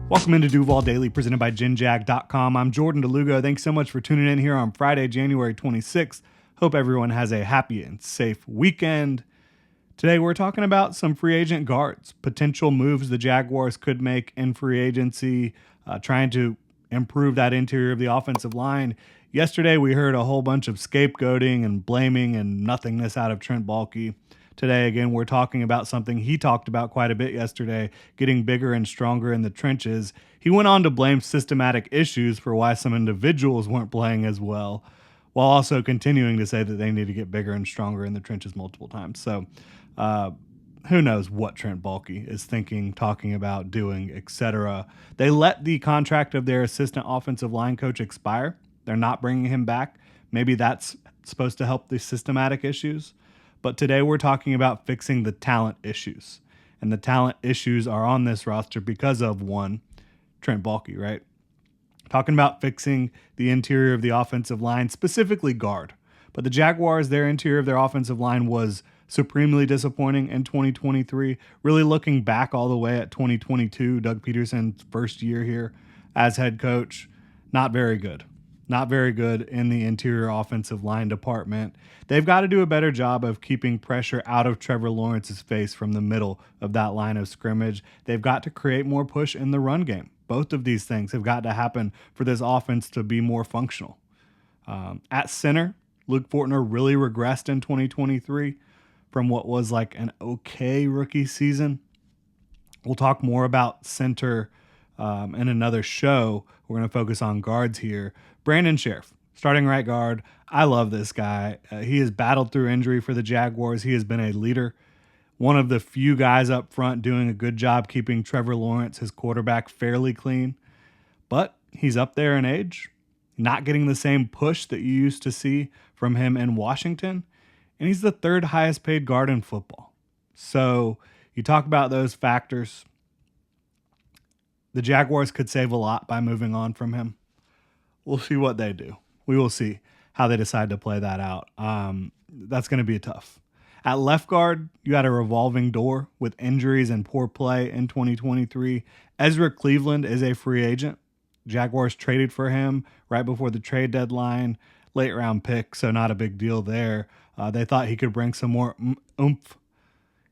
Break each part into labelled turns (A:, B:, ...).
A: Welcome into Duval Daily, presented by GenJag.com. I'm Jordan Lugo. Thanks so much for tuning in here on Friday, January 26th. Hope everyone has a happy and safe weekend. Today we're talking about some free agent guards, potential moves the Jaguars could make in free agency, trying to improve that interior of the offensive line. Yesterday we heard a whole bunch of scapegoating and blaming and nothingness out of Trent Baalke. Today, again, we're talking about something he talked about quite a bit yesterday, getting bigger and stronger in the trenches. He went on to blame systematic issues for why some individuals weren't playing as well, while also continuing to say that they need to get bigger and stronger in the trenches multiple times. So who knows what Trent Baalke is thinking, talking about, doing, etc. They let the contract of their assistant offensive line coach expire. They're not bringing him back. Maybe that's supposed to help the systematic issues. But today we're talking about fixing the talent issues. And the talent issues are on this roster because of, one, Trent Baalke, right? Talking about fixing the interior of the offensive line, specifically guard. But the Jaguars, their interior of their offensive line was supremely disappointing in 2023. Really looking back all the way at 2022, Doug Peterson's first year here as head coach, not very good. Not very good in the interior offensive line department. They've got to do a better job of keeping pressure out of Trevor Lawrence's face from the middle of that line of scrimmage. They've got to create more push in the run game. Both of these things have got to happen for this offense to be more functional. At center, Luke Fortner really regressed in 2023 from what was like an okay rookie season. We'll talk more about center in another show. We're going to focus on guards here. Brandon Sheriff, starting right guard. I love this guy. He has battled through injury for the Jaguars. He has been a leader. One of the few guys up front doing a good job keeping Trevor Lawrence, his quarterback, fairly clean. But he's up there in age, not getting the same push that you used to see from him in Washington. And he's the third highest paid guard in football. So you talk about those factors. The Jaguars could save a lot by moving on from him. We'll see what they do. We will see how they decide to play that out. That's going to be tough. At left guard, you had a revolving door with injuries and poor play in 2023. Ezra Cleveland is a free agent. Jaguars traded for him right before the trade deadline. Late round pick, so not a big deal there. They thought he could bring some more oomph.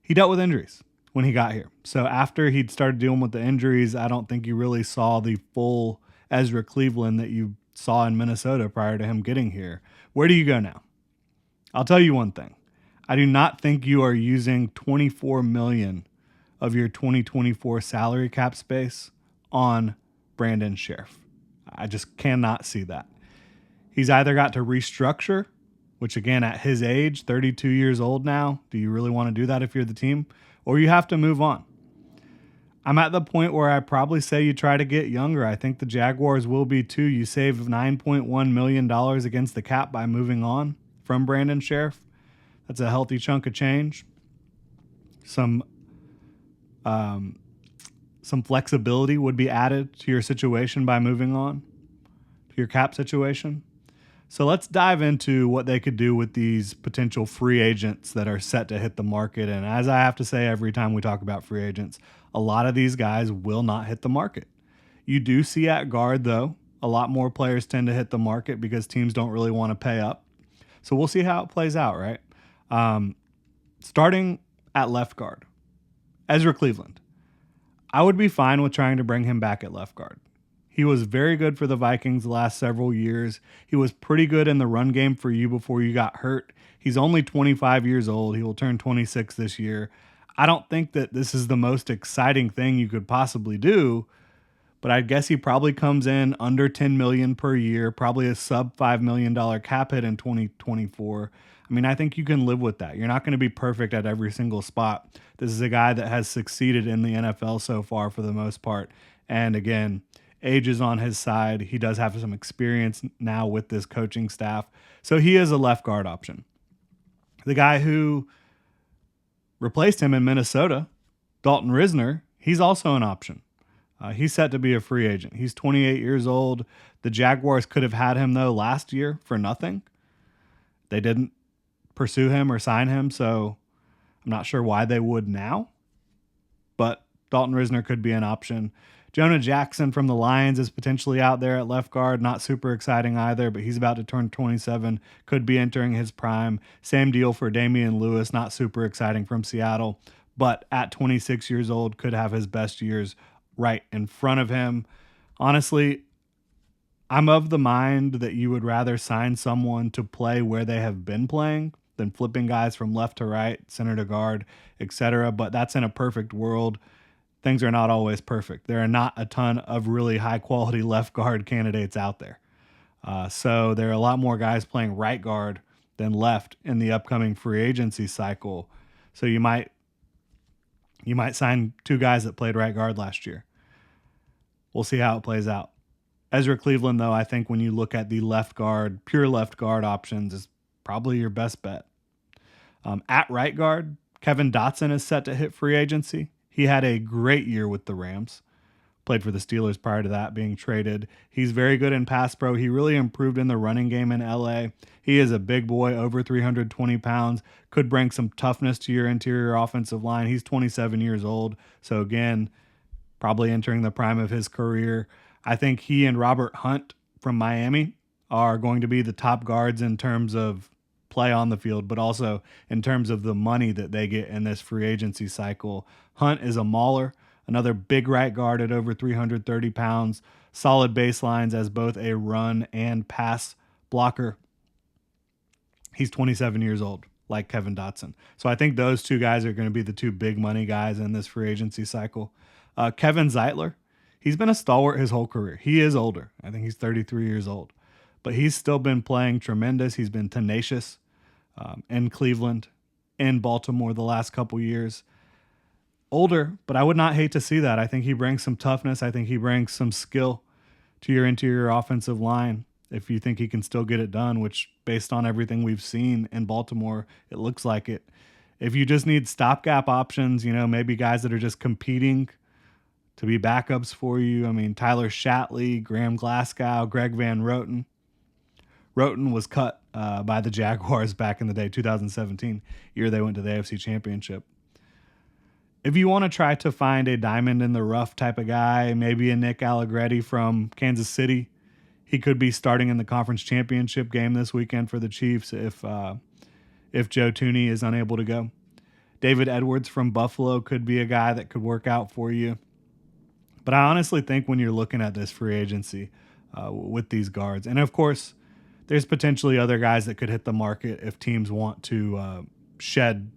A: He dealt with injuries when he got here. So after he'd started dealing with the injuries, I don't think you really saw the full Ezra Cleveland that you saw in Minnesota prior to him getting here. Where do you go now? I'll tell you one thing. I do not think you are using $24 million of your 2024 salary cap space on Brandon Sheriff. I just cannot see that. He's either got to restructure, which again, at his age, 32 years old now, do you really want to do that if you're the team? Or you have to move on. I'm at the point where I probably say you try to get younger. I think the Jaguars will be too. You save $9.1 million against the cap by moving on from Brandon Sheriff. That's a healthy chunk of change. Some flexibility would be added to your situation by moving on, to your cap situation. So let's dive into what they could do with these potential free agents that are set to hit the market. And as I have to say every time we talk about free agents, a lot of these guys will not hit the market. You do see at guard, though, a lot more players tend to hit the market because teams don't really want to pay up. So we'll see how it plays out, right? Starting at left guard, Ezra Cleveland. I would be fine with trying to bring him back at left guard. He was very good for the Vikings the last several years. He was pretty good in the run game for you before you got hurt. He's only 25 years old. He will turn 26 this year. I don't think that this is the most exciting thing you could possibly do, but I guess he probably comes in under $10 million per year, probably a sub $5 million cap hit in 2024. I mean, I think you can live with that. You're not going to be perfect at every single spot. This is a guy that has succeeded in the NFL so far for the most part. And again, age is on his side. He does have some experience now with this coaching staff. So he is a left guard option. The guy who replaced him in Minnesota, Dalton Risner, he's also an option. He's set to be a free agent. He's 28 years old. The Jaguars could have had him, though, last year for nothing. They didn't pursue him or sign him, so I'm not sure why they would now. But Dalton Risner could be an option. Jonah Jackson from the Lions is potentially out there at left guard. Not super exciting either, but he's about to turn 27, could be entering his prime. Same deal for Damian Lewis, not super exciting from Seattle, but at 26 years old, could have his best years right in front of him. Honestly, I'm of the mind that you would rather sign someone to play where they have been playing than flipping guys from left to right, center to guard, etc. But that's in a perfect world. Things are not always perfect. There are not a ton of really high quality left guard candidates out there. So there are a lot more guys playing right guard than left in the upcoming free agency cycle. So you might sign two guys that played right guard last year. We'll see how it plays out. Ezra Cleveland, though, I think when you look at the left guard, pure left guard options, is probably your best bet. At right guard, Kevin Dotson is set to hit free agency. He had a great year with the Rams. Played for the Steelers prior to that, being traded. He's very good in pass pro. He really improved in the running game in LA. He is a big boy, over 320 pounds. Could bring some toughness to your interior offensive line. He's 27 years old. So again, probably entering the prime of his career. I think he and Robert Hunt from Miami are going to be the top guards in terms of play on the field, but also in terms of the money that they get in this free agency cycle. Hunt is a mauler, another big right guard at over 330 pounds, solid baselines as both a run and pass blocker. He's 27 years old, like Kevin Dotson. So I think those two guys are going to be the two big money guys in this free agency cycle. Kevin Zeitler, he's been a stalwart his whole career. He is older. I think he's 33 years old. But he's still been playing tremendous. He's been tenacious in Cleveland, in Baltimore the last couple years. Older, but I would not hate to see that. I think he brings some toughness. I think he brings some skill to your interior offensive line if you think he can still get it done, which based on everything we've seen in Baltimore, it looks like it. If you just need stopgap options, maybe guys that are just competing to be backups for you. I mean, Tyler Shatley, Graham Glasgow, Greg Van Roten. Roten was cut by the Jaguars back in the day, 2017, year they went to the AFC Championship. If you want to try to find a diamond in the rough type of guy, maybe a Nick Allegretti from Kansas City, he could be starting in the conference championship game this weekend for the Chiefs if Joe Thuney is unable to go. David Edwards from Buffalo could be a guy that could work out for you. But I honestly think when you're looking at this free agency with these guards, and of course, there's potentially other guys that could hit the market if teams want to shed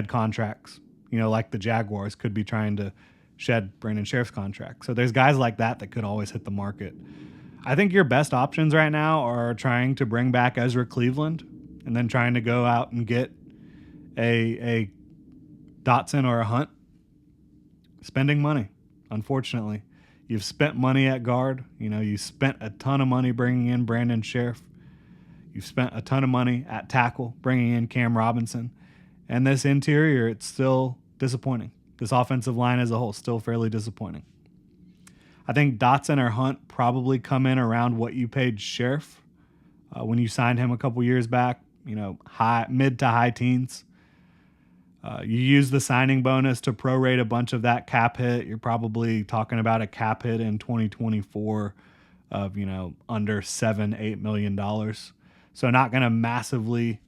A: contracts. Like the Jaguars could be trying to shed Brandon Sheriff's contract. So there's guys like that could always hit the market. I think your best options right now are trying to bring back Ezra Cleveland and then trying to go out and get a Dotson or a Hunt. Spending money, unfortunately. You've spent money at guard. You spent a ton of money bringing in Brandon Sheriff. You've spent a ton of money at tackle, bringing in Cam Robinson. And this interior, it's still disappointing. This offensive line as a whole, still fairly disappointing. I think Dotson or Hunt probably come in around what you paid Sheriff when you signed him a couple years back, mid to high teens. You use the signing bonus to prorate a bunch of that cap hit. You're probably talking about a cap hit in 2024 of, under $7-8 million. So not going to massively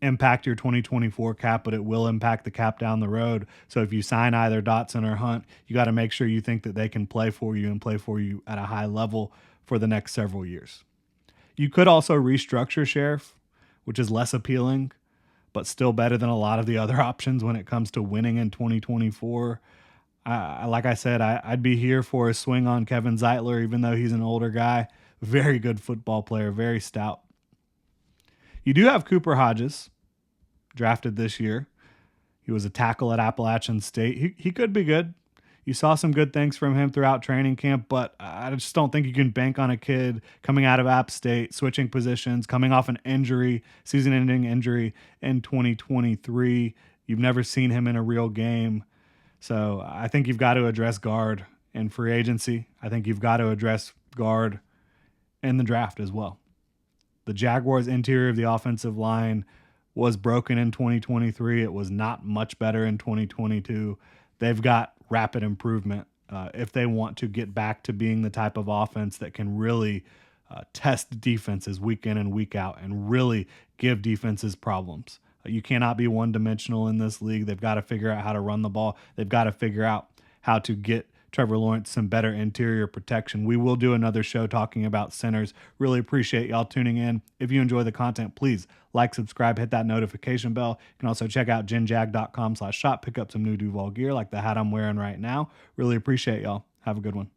A: impact your 2024 cap, but it will impact the cap down the road. So if you sign either Dotson or Hunt, you got to make sure you think that they can play for you and play for you at a high level for the next several years. You could also restructure Sheriff, which is less appealing, but still better than a lot of the other options when it comes to winning in 2024. Like I said, I'd be here for a swing on Kevin Zeitler, even though he's an older guy. Very good football player, very stout. You do have Cooper Hodges, drafted this year. He was a tackle at Appalachian State. He could be good. You saw some good things from him throughout training camp, but I just don't think you can bank on a kid coming out of App State, switching positions, coming off an injury, season-ending injury in 2023. You've never seen him in a real game. So I think you've got to address guard in free agency. I think you've got to address guard in the draft as well. The Jaguars' interior of the offensive line was broken in 2023. It was not much better in 2022. They've got rapid improvement if they want to get back to being the type of offense that can really test defenses week in and week out and really give defenses problems. You cannot be one-dimensional in this league. They've got to figure out how to run the ball. They've got to figure out how to get Trevor Lawrence some better interior protection. We will do another show talking about centers. Really appreciate y'all tuning in. If you enjoy the content, please like, subscribe, hit that notification bell. You can also check out genjag.com/shop, pick up some new Duval gear like the hat I'm wearing right now. Really appreciate y'all. Have a good one.